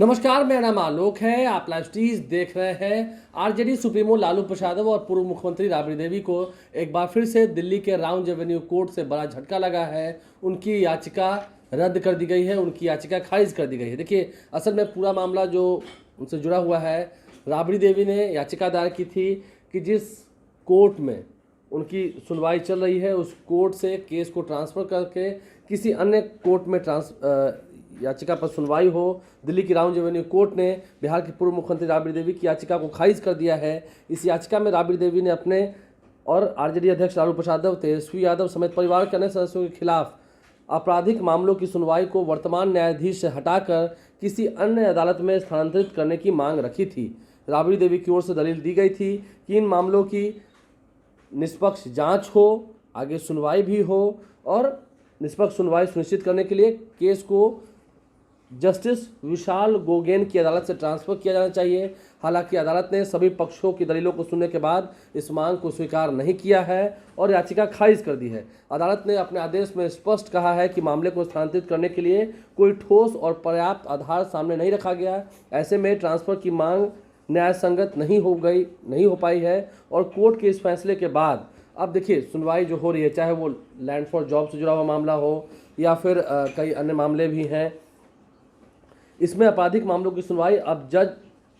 नमस्कार, मेरा नाम आलोक है। आप लाइव स्टीज देख रहे हैं। आरजेडी सुप्रीमो लालू प्रसाद और पूर्व मुख्यमंत्री राबड़ी देवी को एक बार फिर से दिल्ली के राउंड एवेन्यू कोर्ट से बड़ा झटका लगा है। उनकी याचिका रद्द कर दी गई है, उनकी याचिका खारिज कर दी गई है। देखिए, असल में पूरा मामला जो उनसे जुड़ा हुआ है, राबड़ी देवी ने याचिका दायर की थी कि जिस कोर्ट में उनकी सुनवाई चल रही है उस कोर्ट से केस को ट्रांसफ़र करके किसी अन्य कोर्ट में याचिका पर सुनवाई हो। दिल्ली की राउंड एवेन्यू कोर्ट ने बिहार की पूर्व मुख्यमंत्री राबड़ी देवी की याचिका को खारिज कर दिया है। इस याचिका में राबड़ी देवी ने अपने और आरजेडी अध्यक्ष लालू प्रसाद, तेजस्वी यादव समेत परिवार के अन्य सदस्यों के खिलाफ आपराधिक मामलों की सुनवाई को वर्तमान न्यायाधीश से हटाकर किसी अन्य अदालत में स्थानांतरित करने की मांग रखी थी। राबड़ी देवी की ओर से दलील दी गई थी कि इन मामलों की निष्पक्ष जांच हो, आगे सुनवाई भी हो और निष्पक्ष सुनवाई सुनिश्चित करने के लिए केस को जस्टिस विशाल गोगेन की अदालत से ट्रांसफ़र किया जाना चाहिए। हालांकि अदालत ने सभी पक्षों की दलीलों को सुनने के बाद इस मांग को स्वीकार नहीं किया है और याचिका खारिज कर दी है। अदालत ने अपने आदेश में स्पष्ट कहा है कि मामले को स्थानांतरित करने के लिए कोई ठोस और पर्याप्त आधार सामने नहीं रखा गया। ऐसे में ट्रांसफ़र की मांग न्याय संगत नहीं हो पाई है और कोर्ट के इस फैसले के बाद अब देखिए सुनवाई जो हो रही है, चाहे वो लैंड फॉर जॉब से जुड़ा हुआ मामला हो या फिर कई अन्य मामले भी हैं, इसमें आपराधिक मामलों की सुनवाई अब जज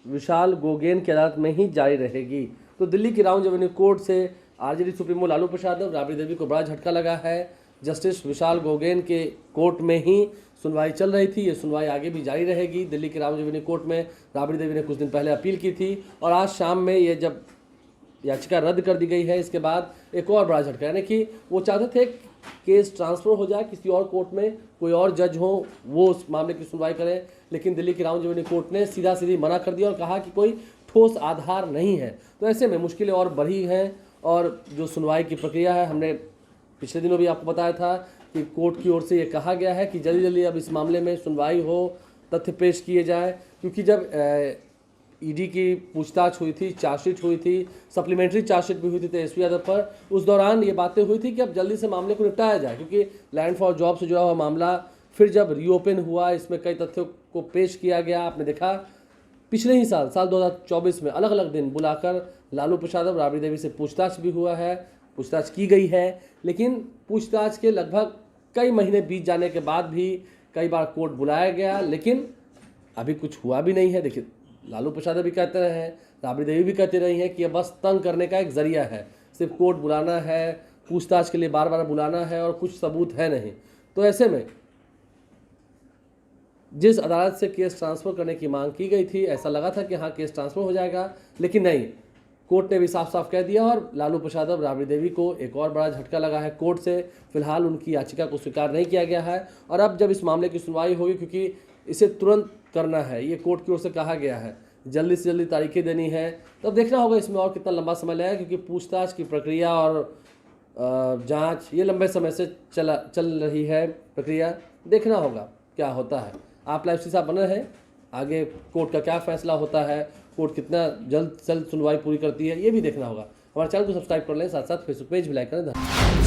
विशाल गोगेन की अदालत में ही जारी रहेगी। तो दिल्ली की राउंड एवेन्यू कोर्ट से आरजेडी सुप्रीमो लालू प्रसाद और राबड़ी देवी को बड़ा झटका लगा है। जस्टिस विशाल गोगेन के कोर्ट में ही सुनवाई चल रही थी, ये सुनवाई आगे भी जारी रहेगी। दिल्ली के राउंड एवेन्यू कोर्ट में राबड़ी देवी ने कुछ दिन पहले अपील की थी और आज शाम में ये जब याचिका रद्द कर दी गई है, इसके बाद एक और बड़ा झटका, यानी कि वो चाहते थे केस ट्रांसफ़र हो जाए किसी और कोर्ट में, कोई और जज हो वो उस मामले की सुनवाई करें, लेकिन दिल्ली की राउंड एवेन्यू कोर्ट ने सीधी मना कर दिया और कहा कि कोई ठोस आधार नहीं है। तो ऐसे में मुश्किलें और बढ़ी हैं और जो सुनवाई की प्रक्रिया है, हमने पिछले दिनों भी आपको बताया था कि कोर्ट की ओर से ये कहा गया है कि जल्दी जल्दी अब इस मामले में सुनवाई हो, तथ्य पेश किए जाए, क्योंकि जब ईडी की पूछताछ हुई थी, चार्जशीट हुई थी, सप्लीमेंट्री चार्जशीट भी हुई थी तेजस्वी यादव पर, उस दौरान ये बातें हुई थी कि अब जल्दी से मामले को निपटाया जाए, क्योंकि लैंड फॉर जॉब से जुड़ा हुआ मामला फिर जब रीओपन हुआ, इसमें कई तथ्यों को पेश किया गया। आपने देखा पिछले ही साल 2024 में अलग अलग दिन बुलाकर लालू प्रसाद और राबड़ी देवी से पूछताछ भी हुआ है, पूछताछ की गई है, लेकिन पूछताछ के लगभग कई महीने बीत जाने के बाद भी कई बार कोर्ट बुलाया गया, लेकिन अभी कुछ हुआ भी नहीं है। देखिए, लालू प्रसाद भी कहते रहे हैं, राबड़ी देवी भी कहती रही हैं कि यह बस तंग करने का एक जरिया है, सिर्फ कोर्ट बुलाना है, पूछताछ के लिए बार बार बुलाना है और कुछ सबूत है नहीं। तो ऐसे में जिस अदालत से केस ट्रांसफ़र करने की मांग की गई थी, ऐसा लगा था कि हाँ केस ट्रांसफ़र हो जाएगा, लेकिन नहीं, कोर्ट ने भी साफ साफ कह दिया और लालू प्रसाद और राबड़ी देवी को एक और बड़ा झटका लगा है। कोर्ट से फिलहाल उनकी याचिका को स्वीकार नहीं किया गया है और अब जब इस मामले की सुनवाई होगी, क्योंकि इसे तुरंत करना है, ये कोर्ट की ओर से कहा गया है, जल्दी से जल्दी तारीखें देनी है, तो अब देखना होगा इसमें और कितना लंबा समय लगेगा, क्योंकि पूछताछ की प्रक्रिया और जांच ये लंबे समय से चल रही है प्रक्रिया। देखना होगा क्या होता है। आप लाइव के साथ बने हैं, आगे कोर्ट का क्या फैसला होता है, कोर्ट कितना जल्द सुनवाई पूरी करती है, ये भी देखना होगा। हमारे चैनल को सब्सक्राइब कर लें, साथ साथ फेसबुक पेज भी लाइक करें।